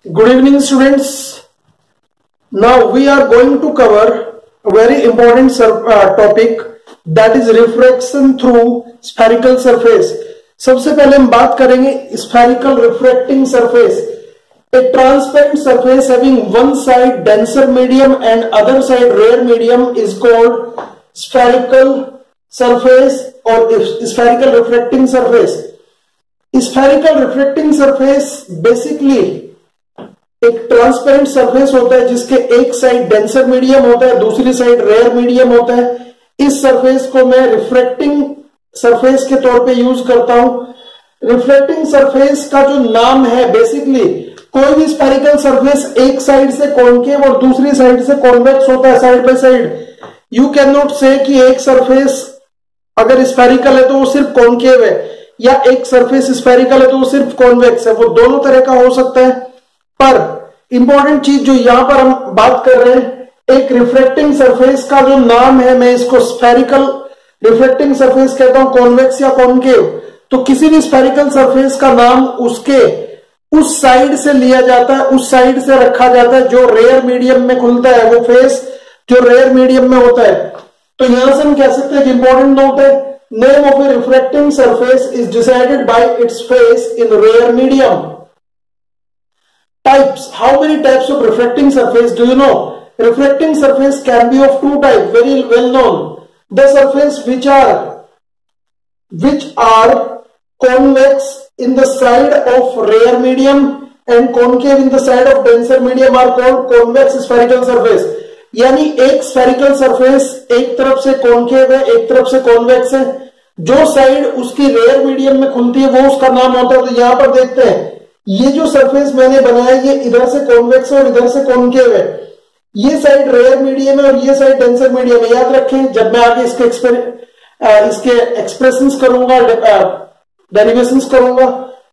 Good evening, students. Now we are going to cover a very important topic, that is refraction through spherical surface. सबसे पहले हम बात करेंगे spherical refracting surface. A transparent surface having one side denser medium and other side rare medium is called spherical surface or spherical refracting surface. Spherical refracting surface basically एक transparent surface होता है जिसके एक साइड डेंसर मीडियम होता है, दूसरी side rare medium होता है. इस सरफेस को मैं रिफ्रैक्टिंग सरफेस के तौर पे यूज करता हूं. रिफ्रैक्टिंग सरफेस का जो नाम है, बेसिकली कोई भी स्फेरिकल सरफेस एक साइड से कॉनकेव और दूसरी साइड से कॉन्वेक्स होता है, side by side. You can not से कि एक सरफेस अगर स्फेरिकल है तो वो सिर्फ कॉनकेव है, या एक सरफेस स्फेरिकल है तो वो सिर्फ कॉन्वेक्स है. वो दोनों तरह का हो सकता है. पर इंपॉर्टेंट चीज जो यहां पर हम बात कर रहे हैं, एक रिफ्रैक्टिंग सरफेस का जो नाम है, मैं इसको स्फेरिकल रिफ्रैक्टिंग सरफेस कहता हूं, कॉन्वेक्स या कॉनकेव. तो किसी भी स्फेरिकल सरफेस का नाम उसके उस साइड से लिया जाता है, उस साइड से रखा जाता है जो रेयर मीडियम में खुलता है, वो फेस जो रेयर मीडियम में होता है. तो यहां से हम कह सकते हैं कि इंपॉर्टेंट नोट है, name of a refracting surface is decided by its face in rare medium. Types. How many types of refracting surface do you know? Refracting surface can be of two types, very well known. The surface which are convex in the side of rare medium and concave in the side of denser medium are called convex spherical surface. यानी एक spherical surface एक तरफ से concave है, एक तरफ से convex है. जो साइड उसकी rare medium में खुलती है वो उसका नाम होता है. तो यहां पर देखते हैं, ये जो सरफेस मैंने बनाया ये इधर से कॉन्वेक्स है और इधर से कॉनकेव है. ये साइड रेयर मीडियम है और ये साइड डेंसर मीडियम है. याद रखें, जब मैं आगे इसके एक्सप्रेशंस करूंगा, डेरिवेशंस करूंगा,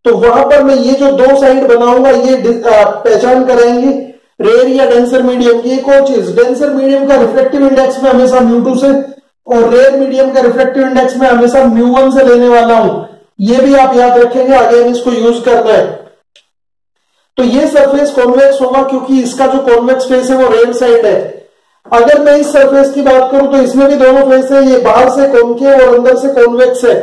तो वहां पर मैं ये जो दो साइड बनाऊंगा ये पहचान कराएंगे रेयर या डेंसर मीडियम की. एक और चीज, डेंसर मीडियम का रिफ्लेक्टिव इंडेक्स में हमेशा μ2 से और रेयर मीडियम का रिफ्लेक्टिव इंडेक्स में हमेशा μ1 से लेने वाला हूं. ये भी आप याद रखेंगे, आगे हम इसको यूज करना है. तो ये सरफेस कॉन्वेक्स होगा क्योंकि इसका जो कॉन्वेक्स फेस है वो रेयर साइड है. अगर मैं इस सरफेस की बात करूं तो इसमें भी दोनों फेस है, ये बाहर से कॉनकेव और अंदर से कॉन्वेक्स है.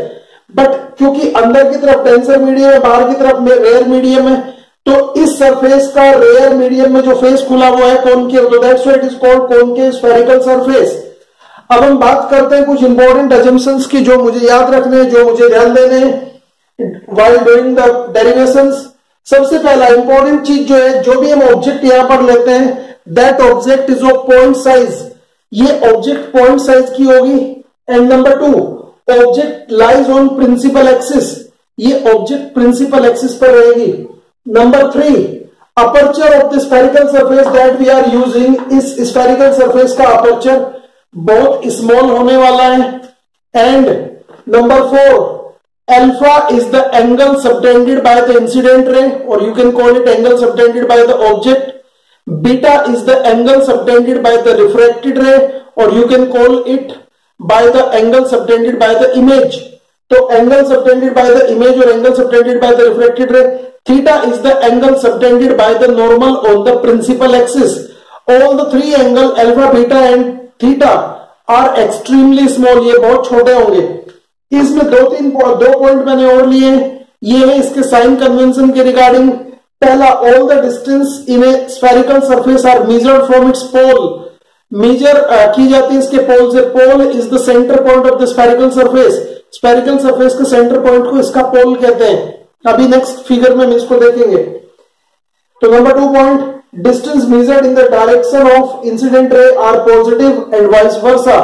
बट क्योंकि अंदर की तरफ डेंसर मीडियम है, बाहर की तरफ रेयर मीडियम है, तो इस सरफेस का रेयर मीडियम में जो फेस खुला हुआ है कॉनकेव, तो that's why it is called concave spherical surface. अब हम बात करते हैं कुछ इंपॉर्टेंट अजम्पशंस की जो मुझे याद रखने हैं, जो मुझे ध्यान देने हैं व्हाइल डूइंग द डेरिवेशंस. सबसे पहला इंपॉर्टेंट चीज जो है, जो भी हम ऑब्जेक्ट यहां पर लेते हैं, that object is of point size. ये ऑब्जेक्ट पॉइंट साइज की होगी. And number 2, object lies on principal axis. ये ऑब्जेक्ट प्रिंसिपल एक्सिस पर रहेगी. Number 3, aperture of the spherical surface that we are using, इस स्फेरिकल सरफेस का aperture बहुत small होने वाला है. And number 4, alpha is the angle subtended by the incident ray, or you can call it angle subtended by the object. Beta is the angle subtended by the refracted ray, or you can call it by the angle subtended by the image. So angle subtended by the image or angle subtended by the refracted ray. Theta is the angle subtended by the normal on the principal axis. All the three angle alpha, beta and theta are extremely small. ये बहुत छोटे होंगे. इसमें दो point मैंने और लिए. ये है इसके साइन कन्वेंशन के रिगार्डिंग. पहला, all the distance in a spherical surface are measured from its pole. Measure की जाती है इसके पोल से. Pole is the centre point of the spherical surface. Spherical surface के सेंटर पॉइंट को इसका पोल कहते हैं. अभी नेक्स्ट फिगर में हम इसको देखेंगे. तो number 2 point, distance measured in the direction of incident ray are positive and vice versa.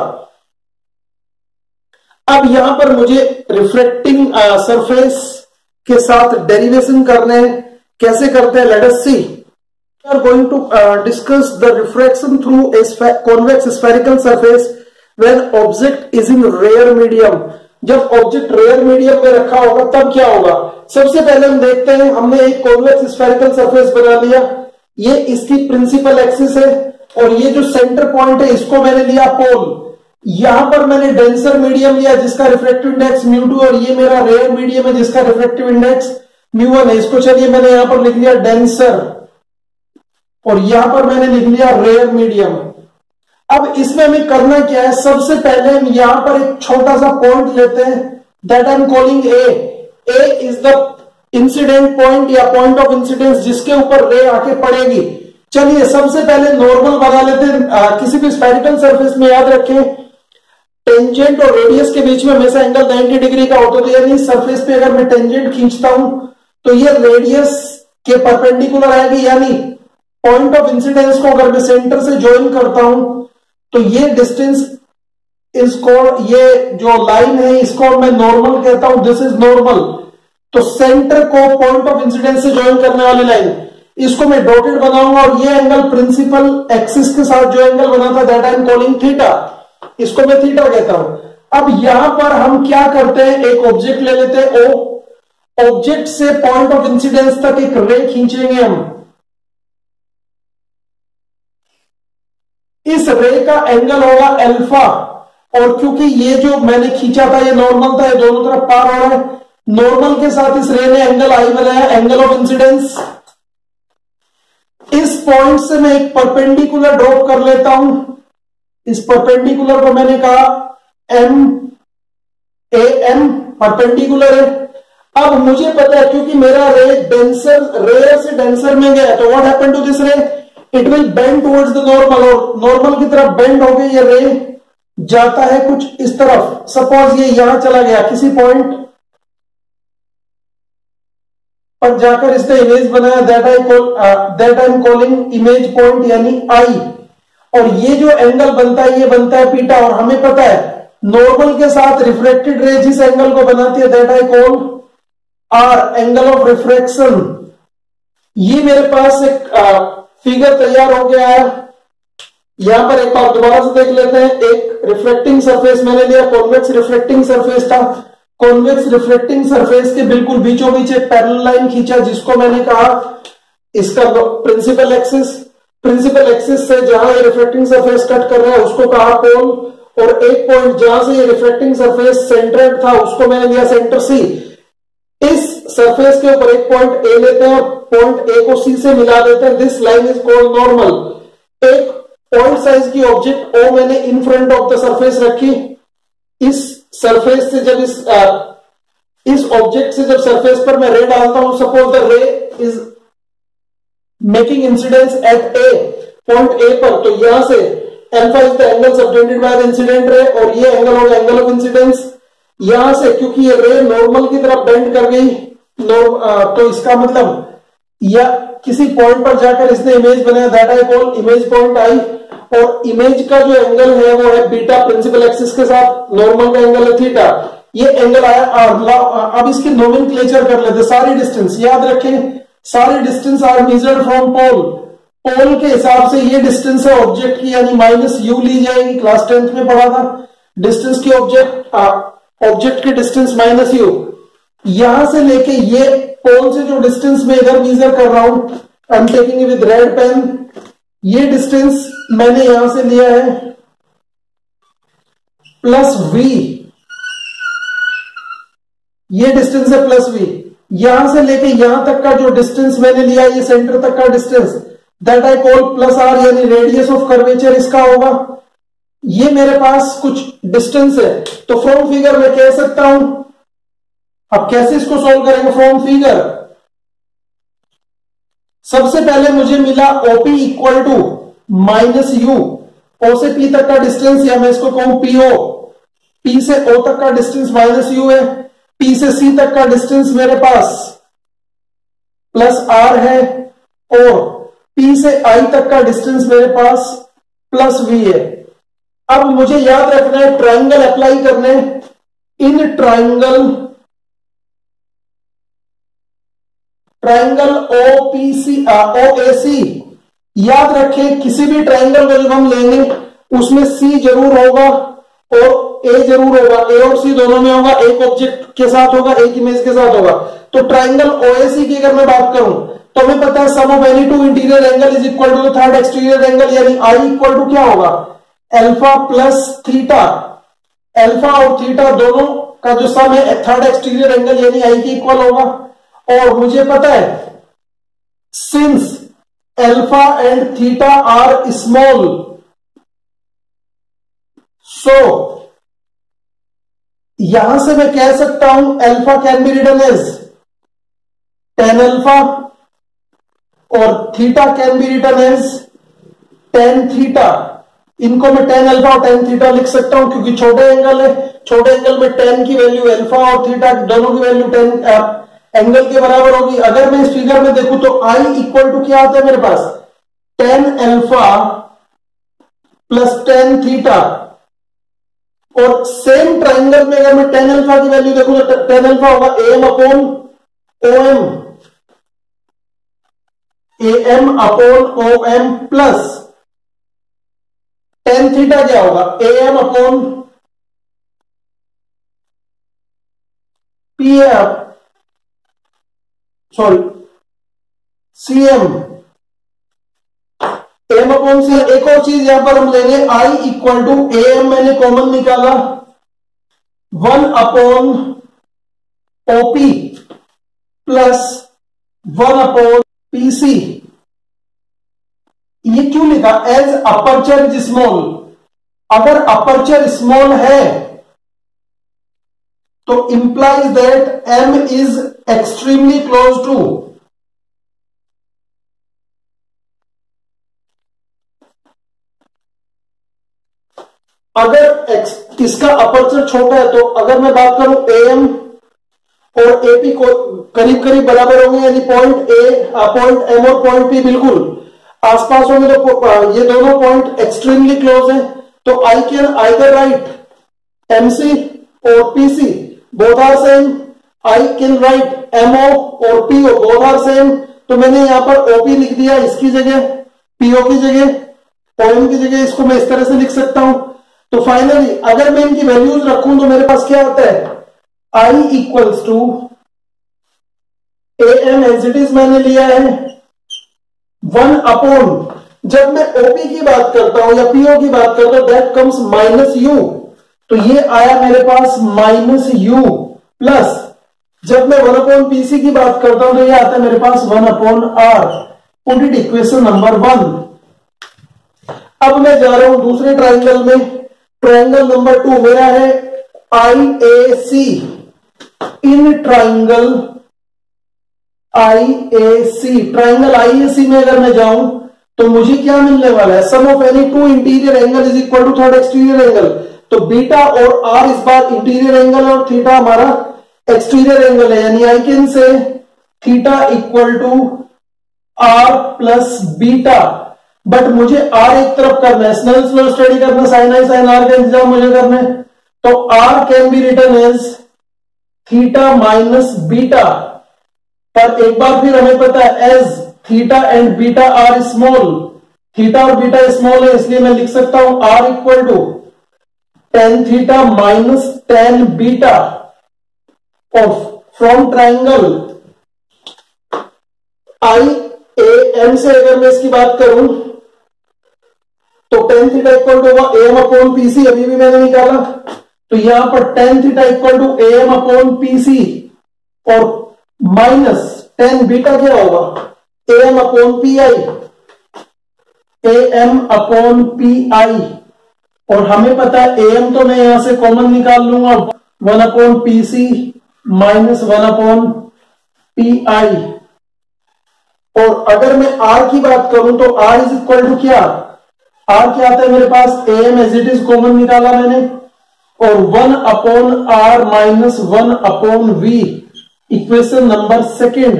अब यहां पर मुझे रिफ्लेक्टिंग सरफेस के साथ डेरिवेशन करने हैं. कैसे करते हैं, let us see. We are going to discuss the refraction through a convex spherical surface when object is in rare medium. जब ऑब्जेक्ट रेयर मीडियम में रखा होगा तब क्या होगा. सबसे पहले हम देखते हैं, हमने एक कॉन्वेक्स स्फेरिकल सरफेस बना लिया. ये इसकी प्रिंसिपल एक्सिस है और ये जो सेंटर पॉइंट है इसको मैंने लिया पोल. यहां पर मैंने डेंसर मीडियम लिया जिसका रिफ्लेक्टिव इंडेक्स μ2 और ये मेरा रेयर मीडियम है जिसका रिफ्लेक्टिव इंडेक्स μ1 है. इसको चलिए मैंने यहां पर लिख लिया डेंसर. और यहां पर मैंने लिख लिया रेयर मीडियम। अब इसमें हमें करना क्या है, सबसे पहले हम यहां पर एक छोटा सा पॉइंट लेते हैं, that I am calling A. A is the incident point या पॉइंट ऑफ इंसिडेंस जिसके ऊपर रे आके पड़ेगी। चलिए सबसे पहले नॉर्मल बना लेते हैं। किसी भी स्फेरिकल सरफेस में याद रखें टेंजेंट और रेडियस के बीच में हमेशा एंगल 90 डिग्री का होता है, यानी सरफेस पे अगर मैं टेंजेंट खींचता हूं तो ये रेडियस के परपेंडिकुलर आएगी, यानी पॉइंट ऑफ इंसिडेंस को अगर मैं सेंटर से ज्वाइन करता हूं तो ये डिस्टेंस इसको, ये जो लाइन है इसको मैं नॉर्मल कहता हूं, दिस इज नॉर्मल। तो सेंटर को पॉइंट ऑफ इंसिडेंस से ज्वाइन करने वाली लाइन, इसको मैं डॉटेड बनाऊंगा और ये एंगल प्रिंसिपल एक्सिस के साथ जो एंगल बना था that I am calling theta, इसको मैं थीटा कहता हूं। अब यहां पर हम क्या करते हैं, एक ऑब्जेक्ट ले लेते हैं ओ, ऑब्जेक्ट से पॉइंट ऑफ इंसिडेंस तक एक रे खींचेंगे हम। इस रे का एंगल होगा अल्फा, और क्योंकि ये जो मैंने खींचा था ये नॉर्मल था, ये दोनों तरफ पार हो रहा है, नॉर्मल के साथ इस रे ने एंगल आई बनाया, एंगल ऑफ इंसिडेंस। इस पॉइंट से मैं एक परपेंडिकुलर ड्रॉप कर लेता हूं, इस परपेंडिकुलर को मैंने कहा एम ए एम, परपेंडिकुलर है। अब मुझे पता है क्योंकि मेरा रे डेंसर, रेयर से डेंसर में गया, तो व्हाट हैपेंड टू दिस रे, it will bend towards the normal, और नॉर्मल की तरफ बेंड हो गई, ये रे जाता है कुछ इस तरफ। सपोज ये यहां चला गया किसी पॉइंट पर जाकर इसने इमेज बनाया, that I am calling image point यानी आई। और ये जो एंगल बनता है ये बनता है पीटा, और हमें पता है नॉर्मल के साथ रिफ्लेक्टेड रे जिस एंगल को बनाती है that I call R, angle of refraction. ये मेरे पास एक फिगर तैयार हो गया है। यहां पर एक बार दोबारा से देख लेते हैं, एक रिफ्लेक्टिंग सरफेस मैंने लिया, कॉन्वेक्स रिफ्लेक्टिंग सरफेस था। कॉन्वेक्स रिफ्लेक्टिंग सरफेस के बिल्कुल बीचों बीच एक पैरेलल लाइन खींचा जिसको मैंने कहा इसका प्रिंसिपल एक्सिस। प्रिंसिपल एक्सिस से जहां ये रिफ्लेक्टिंग सरफेस कट कर रहा है उसको कहा पोल, और एक पॉइंट जहां से ये रिफ्लेक्टिंग सरफेस सेंटर्ड था उसको मैंने लिया सेंटर सी। इस सरफेस के ऊपर एक पॉइंट ए लेते हैं, पॉइंट ए को सी से मिला देते हैं, this line is called normal. एक पॉइंट साइज की ऑब्जेक्ट ओ मैंने in front of the surface रखी। इस सरफेस से जब इस ऑब्जेक्ट से जब सरफेस पर मैं रे डालता हूं, सपोज द रे is making incidence at A, point A पर, तो यहां से alpha is the angle subtended by the incident ray, और ये एंगल होगा एंगल ऑफ इंसिडेंस। यहां से क्योंकि ये रे नॉर्मल की तरफ बेंड कर गई, तो इसका मतलब या किसी पॉइंट पर जाकर इसने इमेज बनाया, that I call image point I. और इमेज का जो एंगल है वो है बीटा, प्रिंसिपल एक्सिस के साथ, नॉर्मल का एंगल है थीटा, ये एंगल आया आर। अब इसकी नोमेनक्लेचर कर लेते, सारी डिस्टेंस याद रखें, सारी distance are measured from pole. Pole के हिसाब से ये डिस्टेंस है ऑब्जेक्ट की, यानी माइनस यू ली जाएगी, क्लास 10th में पढ़ा था डिस्टेंस की, ऑब्जेक्ट की डिस्टेंस माइनस यू। यहां से लेके ये पोल से जो डिस्टेंस मैं इधर मेजर कर रहा हूं, I am taking with red pen, ये डिस्टेंस मैंने यहां से लिया है प्लस वी, ये डिस्टेंस है प्लस वी। यहां से लेके यहां तक का जो डिस्टेंस मैंने लिया, ये सेंटर तक का distance, that I call plus R, यानी रेडियस ऑफ कर्वेचर इसका होगा। ये मेरे पास कुछ डिस्टेंस है, तो फ्रॉम फिगर में कह सकता हूं। अब कैसे इसको सॉल्व करेंगे फ्रॉम फिगर, सबसे पहले मुझे मिला OP equal to minus u, O से पी तक का डिस्टेंस, या मैं इसको कहूं पीओ, पी से ओ तक का डिस्टेंस माइनस यू है, पी से सी तक का डिस्टेंस मेरे पास प्लस आर है, और पी से आई तक का डिस्टेंस मेरे पास प्लस वी है। अब मुझे याद रखना है ट्राइंगल अप्लाई करने, इन ट्राइंगल ओपीसी ओएसी, याद रखें किसी भी ट्राइंगल को जब हम लेंगे उसमें सी जरूर होगा और ए जरूर होगा, ए और सी दोनों में होगा, एक ऑब्जेक्ट के साथ होगा, एक इमेज के साथ होगा। तो ट्राइंगल ओएसी की अगर मैं बात करूं तो हमें पता है sum of any two interior angle is equal to the third exterior angle, यानी आई इक्वल टू क्या होगा, अल्फा प्लस थीटा। अल्फा और थीटा दोनों का जो सम है थर्ड एक्सटीरियर एंगल यानी आई के इक्वल होगा। और मुझे पता है since alpha and theta are small, so यहां से मैं कह सकता हूं alpha can be written as tan alpha और theta can be written as tan theta. इनको मैं tan अल्फा और tan थीटा लिख सकता हूं क्योंकि छोटे एंगल है, छोटे एंगल में tan की वैल्यू अल्फा और थीटा दोनों की वैल्यू tan एंगल के बराबर होगी। अगर मैं इस फिगर में देखूं तो I इक्वल टू क्या आता है मेरे पास, tan alpha plus tan theta, और सेम ट्राइंगल में अगर मैं tan अल्फा की वैल्यू देखूं तो tan अल्फा होगा am upon OM, am upon OM plus tan theta क्या होगा am upon PM, sorry CM, M upon C. एक और चीज यहां पर हम लेंगे, आई इक्वल टू एम मैंने कॉमन निकाला 1 upon OP plus 1 upon PC. ये क्यों लिखा, एज अपर्चर इज स्मॉल। अगर अपर्चर स्मॉल है तो implies that M is extremely close to, अगर इसका अपर्चर छोटा है तो अगर मैं बात करूं एम और एपी को करीब करीब बराबर होंगे, यानी पॉइंट ए पॉइंट एम और पॉइंट पी बिल्कुल आसपास होंगे, तो ये दोनों पॉइंट एक्सट्रीमली क्लोज हैं, तो I can either write MC और PC both are same, I can write MO और पीओ बोथ आर सेम। तो मैंने यहां पर ओपी लिख दिया, इसकी जगह पीओ की जगह ओएम की जगह इसको मैं इस तरह से लिख सकता हूं। तो फाइनली अगर मैं इनकी वैल्यूज रखूं तो मेरे पास क्या आता है, i equals to A M as it is मैंने लिया है 1 अपॉन, जब मैं ओपी की बात करता हूं या पीओ की बात करता हूं दैट कम्स माइनस यू, तो ये आया मेरे पास माइनस यू प्लस, जब मैं 1 अपॉन पीसी की बात करता हूं तो ये आता है मेरे पास 1 upon R. Put it equation number 1। अब मैं जा रहा हूं दूसरे ट्राइंगल में, ट्राइंगल नंबर 2 मेरा है IAC। In triangle IAC, triangle IAC में अगर मैं जाऊं तो मुझे क्या मिलने वाला है, sum of any two interior angle is equal to third exterior angle. तो बीटा और आर इस बार इंटीरियर एंगल और थीटा हमारा एक्सटीरियर एंगल है, यानी I can say theta equal to r plus beta. But मुझे आर एक तरफ करना है, स्नेल्स लॉ स्टडी करना, साइन आई साइन आर का इंतजाम मुझे करना है, तो r can be written as theta minus beta. पर एक बार फिर हमें पता है as theta and beta are small, theta और बीटा स्मॉल है, इसलिए मैं लिख सकता हूं R equal to tan theta minus tan beta of from triangle I A M से। अगर मैं इसकी बात करूं तो टेन थीटा इक्वल टू होगा एम अपॉन पीसी, अभी भी मैंने निकाला, तो यहां पर tan theta equal to M upon PC और माइनस टेन बीटा क्या होगा M upon P I, M upon P I. और हमें पता है एम तो मैं यहां से कॉमन निकाल लूंगा, 1 upon PC minus 1 upon P I. और अगर मैं आर की बात करूं तो आर इज इक्वल टू क्या, आर क्या आता है मेरे पास, M as it is common निकाला मैंने, और 1 upon r minus 1 upon v, equation number second.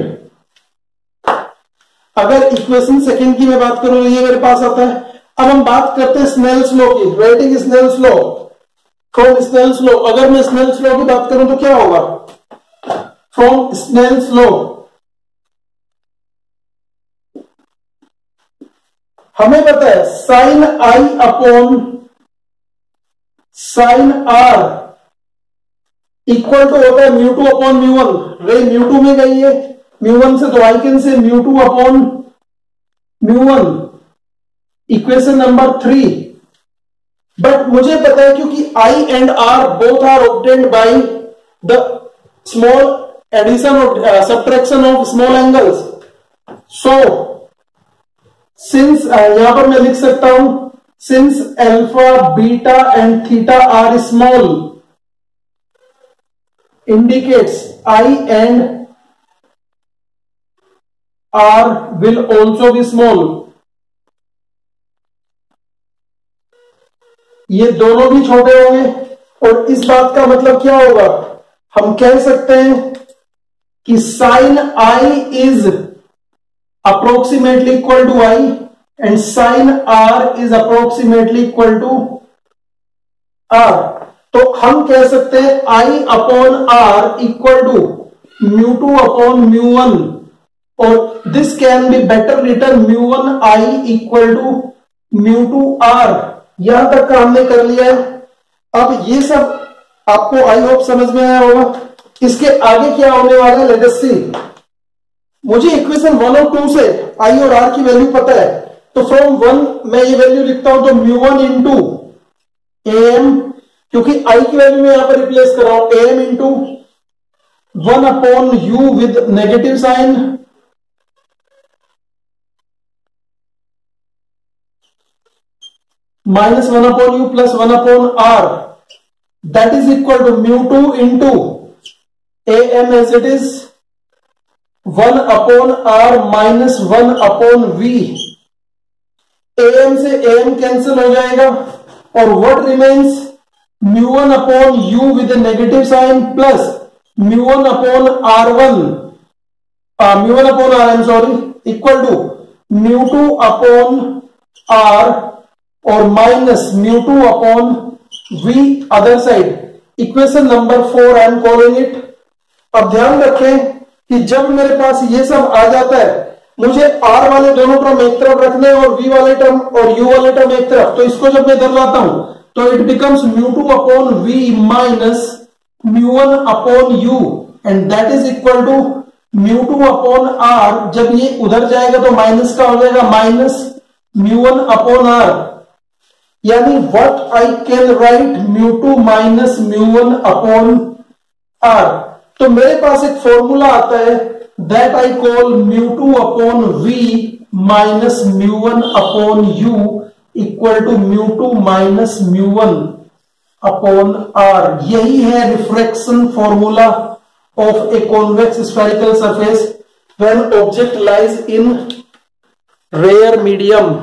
अगर इक्वेशन सेकेंड की मैं बात करूं तो ये मेरे पास आता है। अब हम बात करते हैं स्नेल्स लॉ की, writing Snell's law from Snell's law. अगर मैं स्नेल्स लॉ की बात करूं तो क्या होगा, फ्रॉम स्नेल्स लॉ हमें पता है sine i upon sine r equal to होता है mu two upon mu one. Ray mu two में गई है म्यू वन से, तो I can say mu two upon mu one, equation number 3। But मुझे पता है क्योंकि i and r both are obtained by the small addition और subtraction of small angles, so since यहां पर मैं लिख सकता हूं since alpha beta and theta are small indicates I and R will also be small. ये दोनों भी छोटे होंगे और इस बात का मतलब क्या होगा, हम कह सकते हैं कि sine i is approximately equal to i and sine r is approximately equal to r. तो हम कह सकते हैं i upon r equal to mu two upon mu one, और this can be better written mu one i equal to mu two r. यहां तक का हमने कर लिया है। अब ये सब आपको आई होप समझ में आया होगा। इसके आगे क्या होने वाला है, लेट अस सी। मुझे इक्वेशन 1 और 2 से आई और आर की वैल्यू पता है, तो फ्रॉम 1 मैं ये वैल्यू लिखता हूं तो म्यू वन इंटू एम, क्योंकि आई की वैल्यू में यहां पर रिप्लेस कर रहा हूं, M into 1 upon U with negative sign minus 1 upon U plus 1 upon R, that is equal to mu 2 into am as it is 1 upon r minus 1 upon v। am से am cancel हो जाएगा और what remains mu 1 upon u with a negative sign plus mu 1 upon r1 mu 1 upon r I'm sorry equal to mu 2 upon r और minus mu 2 upon v other side. Equation number 4 I am calling it. अब ध्यान रखें कि जब मेरे पास ये सब आ जाता है, मुझे r वाले दोनों टर्म एक तरफ रखने और v वाले टर्म और u वाले टर्म एक तरफ, तो इसको जब मैं इधर लाता हूं तो it becomes mu two upon v minus mu one upon u and that is equal to mu two upon r। जब ये उधर जाएगा तो माइनस का हो जाएगा minus mu one upon r, यानी what I can write mu two minus mu one upon R. तो मेरे पास एक फॉर्मूला आता है that I call mu two upon V minus mu one upon U equal to mu two minus mu one upon R. यही है refraction formula of a convex spherical surface when object lies in rare medium.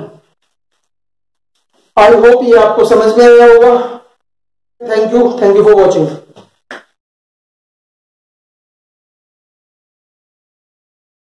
I hope ये आपको समझ में आया होगा। Thank you for watching.